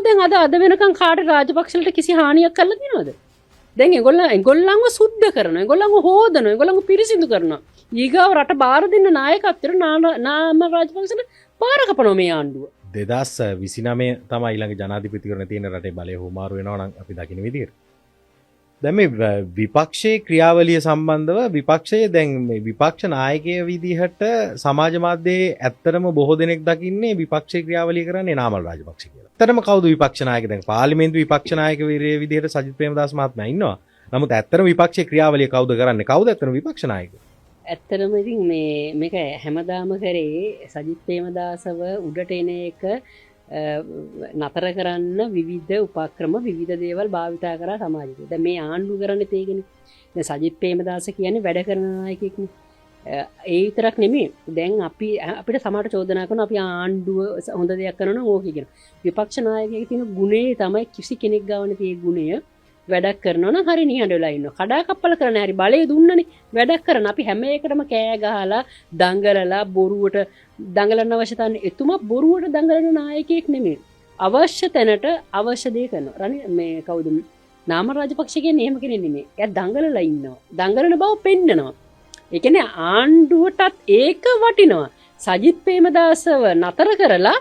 දැන් අද වෙනකන් කාට රාජපක්ෂලට කිසි හානියක් කරලා තියෙනවද? දැන් ඒගොල්ලන්ව සුද්ධ කරනවා. ඒගොල්ලන්ව හොදනවා. ඒගොල්ලන්ව පිරිසිදු කරනවා. ඊගාව රට බාර දෙන්න නායකත්වයට නාම රාජපක්ෂට පාර කපනවා මේ ආණ්ඩුව. 2029 තමයි ඊළඟ ජනාධිපතිවරණ තියෙන රටේ බලය හුමාරු වෙනවා නම් අපි දකින විදිහට. දැන් මේ විපක්ෂයේ ක්‍රියාවලිය සම්බන්ධව විපක්ෂයේ දැන් මේ විපක්ෂ නායකයෙ විදිහට සමාජ මාධ්‍යයේ ඇත්තටම බොහෝ දෙනෙක් දකින්නේ විපක්ෂයේ ක්‍රියාවලිය කරන්නේ නාමල් රාජපක්ෂ කියලා. ඇත්තටම කවුද විපක්ෂ නායක? දැන් පාර්ලිමේන්තු විපක්ෂ නායක විදිහට සජිත් ප්‍රේමදාස මහත්මයා ඉන්නවා. නමුත් ඇත්තටම විපක්ෂයේ ක්‍රියාවලිය කවුද කරන්නේ? කවුද ඇත්තටම විපක්ෂ නායකයා? ඇත්තටම ඉතින් මේක හැමදාම කරේ සජිත් ප්‍රේමදාසව උඩට එන එක නතර කරන්න විවිධ උපක්‍රම විවිධ දේවල් භාවිතා කරා සමාජයට. දැන් මේ ආණ්ඩුව කරන්නේ ඒකනේ. දැන් සජිත් ප්‍රේමදාස කියන්නේ වැඩ කරන නායකයෙක්නේ. ඒ විතරක් නෙමෙයි. දැන් අපිට සමහරට චෝදනා කරනවා අපි ආණ්ඩුව හොඳ දෙයක් කරනවා නම් ඕකේ කියන. විපක්ෂ නායකයෙක් තියෙන ගුණේ තමයි කිසි කෙනෙක් ගාවනේ තියෙන ගුණය. වැඩක් කරනවා නම් හරි නිහඬ වෙලා ඉන්නවා. කඩාකප්පල කරන්නේ හරි බලය දුන්නනේ වැඩක් කරන. අපි හැම එකටම කෑ ගහලා දඟලලා බොරුවට දඟලන අවශ්‍යතාවනේ. එතුමා බොරුවට දඟලන නායකයෙක් නෙමෙයි. අවශ්‍ය තැනට අවශ්‍ය දේ කරනවා. රණි මේ කවුද? නාම රාජපක්ෂ කියන්නේ එහෙම කෙනෙක් නෙමෙයි. එයා දඟලලා ඉන්නවා. දඟලන බව පෙන්නනවා. ඒ කියන්නේ ආණ්ඩුවටත් ඒක වටිනවා. සජිත් ප්‍රේමදාසව නතර කරලා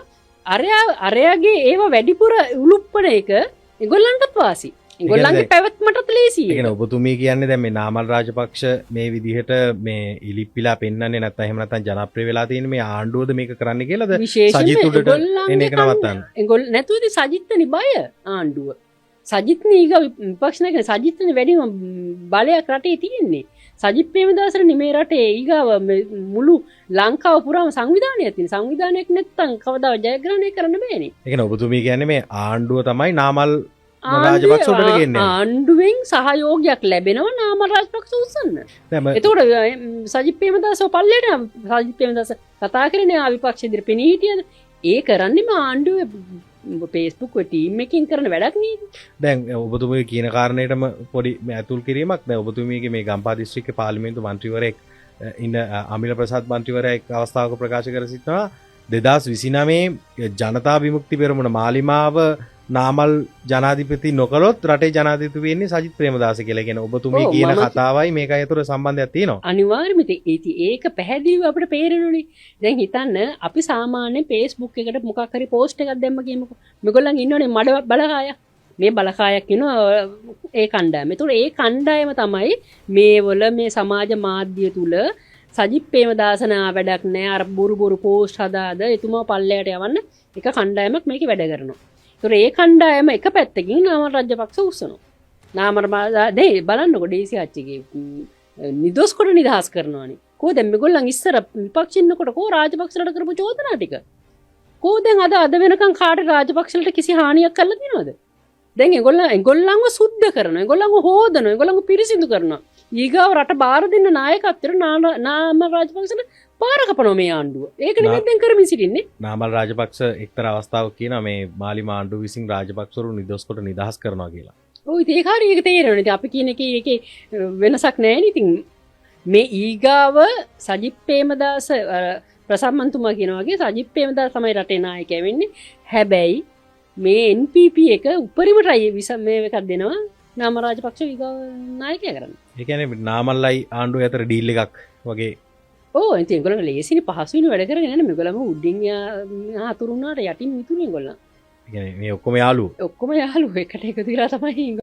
අරයාගේ ඒව වැඩිපුර උලුප්පන එක ඒගොල්ලන්ටත් වාසි. ඒගොල්ලන්ගේ පැවැත්මටත් ලේසියි. ඒ කියන්නේ ඔබතුමී කියන්නේ දැන් මේ නාමල් රාජපක්ෂ මේ විදිහට මේ ඉලිප්පිලා පෙන්නන්නේ නැත්නම් එහෙම නැත්නම් ජනප්‍රිය වෙලා තියෙන මේ ආණ්ඩුවද මේක කරන්න කියලාද සජිත් උඩට එන එක නවත්තන්න. ඒගොල්ලෝ නැතුව ඉතින් සජිත්නේ බය ආණ්ඩුව. සජිත්නේ ඊගා විපක්ෂ නැගෙන සජිත්නේ වැඩිම බලයක් රටේ තියෙන්නේ. සජිත් ප්‍රේමදාසට නෙමේ රටේ ඊගාව මුළු ලංකාව පුරාම සංවිධානයක් තියෙන. සංවිධානයක් නැත්තම් කවදාවත් ජයග්‍රහණය කරන්න බෑනේ. ඒ කියන්නේ ඔබතුමී කියන්නේ මේ ආණ්ඩුව තමයි නාමල් රාජපක්ෂ උඩට ගෙන්නේ. ආණ්ඩුවෙන් සහයෝගයක් ලැබෙනවා නාමල් රාජපක්ෂ උස්සන්න. එතකොට සජිත් ප්‍රේමදාසව පල්ලේට සජිත් ප්‍රේමදාස කතා කරන්නේ විපක්ෂ ඉදිරියේ පෙනී හිටියද? ඒ කරන්නේම ආණ්ඩුවේ Facebook ටීම් එකකින් කරන වැඩක් නේද? දැන් ඔබතුමී කියන කාරණේටම පොඩි ඇතුල් කිරීමක්. දැන් ඔබතුමීගේ මේ ගම්පහ දිස්ත්‍රික්කේ පාර්ලිමේන්තු මන්ත්‍රීවරයෙක් ඉන්න අමිල ප්‍රසාද් මන්ත්‍රීවරයා එක් අවස්ථාවක ප්‍රකාශ කර සිටිනවා 2029 ජනතා විමුක්ති පෙරමුණ මාලිමාව නාමල් ජනාධිපති නොකළොත් රටේ ජනාධිපති වෙන්නේ සජිත් ප්‍රේමදාස කියලා. කියන ඔබතුමී කියන කතාවයි මේකයි අතර සම්බන්ධයක් තියෙනවා. අනිවාර්යයෙන්ම ඒක පැහැදිලිව අපිට පේරෙනුනේ. දැන් හිතන්න අපි සාමාන්‍යයෙන් Facebook එකට මොකක් හරි පෝස්ට් එකක් දැම්ම කියමුකෝ. මේගොල්ලන් ඉන්නෝනේ මඩ බලකාය. මේ බලකායක් ඉන්නවා ඒ කණ්ඩායම. ඒතකොට ඒ කණ්ඩායම තමයි මේවල මේ සමාජ මාධ්‍ය තුල සජිත් ප්‍රේමදාස නා වැඩක් නෑ අර බොරු පෝස්ට් හදාද එතුමා පල්ලයට යවන්න එක කණ්ඩායමක් මේකේ වැඩ කරනවා. ඒතොර ඒ කණ්ඩායම එක පැත්තකින් නාමල් රාජපක්ෂ උස්සනවා. නාමල් දෙයි බලන්නකො ඩීසි ආච්චිගේ නිදොස් කොට නිදහස් කරනවානේ. කෝ දැන් මේගොල්ලන් ඉස්සර විපක්ෂ ඉන්නකොට කෝ රාජපක්ෂලට කරපු චෝදනා ටික. කෝ දැන් අද වෙනකන් කාට රාජපක්ෂලට කිසි හානියක් කරලා තියෙනවද? දැන් ඒගොල්ලන්ව සුද්ධ කරනවා. ඒගොල්ලන්ව හොදනවා. ඒගොල්ලන්ව පිරිසිදු කරනවා. ඊගාව රට බාර දෙන්න නායකත්වයට නාමල් රාජපක්ෂට පාර කපනවා මේ ආණ්ඩුව. ඒක නෙමෙයි දැන් කරමින් සිටින්නේ. නාමල් රාජපක්ෂ එක්තරා අවස්ථාවක කියනවා මේ මාලිම ආණ්ඩුව විසින් රාජපක්ෂවරු නිදොස් කොට නිදහස් කරනවා කියලා. ඔව් ඉතින් ඒක හරියට තේරෙනවා. ඉතින් අපි කියන එකේ වෙනසක් නැහැ නේ. ඉතින් මේ ඊගාව සජිත් ප්‍රේමදාස ප්‍රසම්මන්තුමා කියනවා වගේ සජිත් ප්‍රේමදාස තමයි රටේ නායකයා වෙන්නේ. හැබැයි මේ NPP එක උපරිමට මේ එකක් දෙනවා නාමල් රාජපක්ෂ ඊගාව නායකයා කරන්න. ඒ කියන්නේ නාමල්ලයි ආණ්ඩුව අතර ඩීල් එකක් වගේ. ඕ ඉතින් ඒගොල්ලෝ ලේසිනේ පහසුවෙන් වැඩ කරගෙන යන්නේ. මේගොල්ලම උඩින් හතුරු වුණාට යටින් මිතුනේ ඒගොල්ලන්. ඒ කියන්නේ මේ ඔක්කොම යාළුවෝ. ඔක්කොම යාළුවෝ එකට එකතු වෙලා තමයි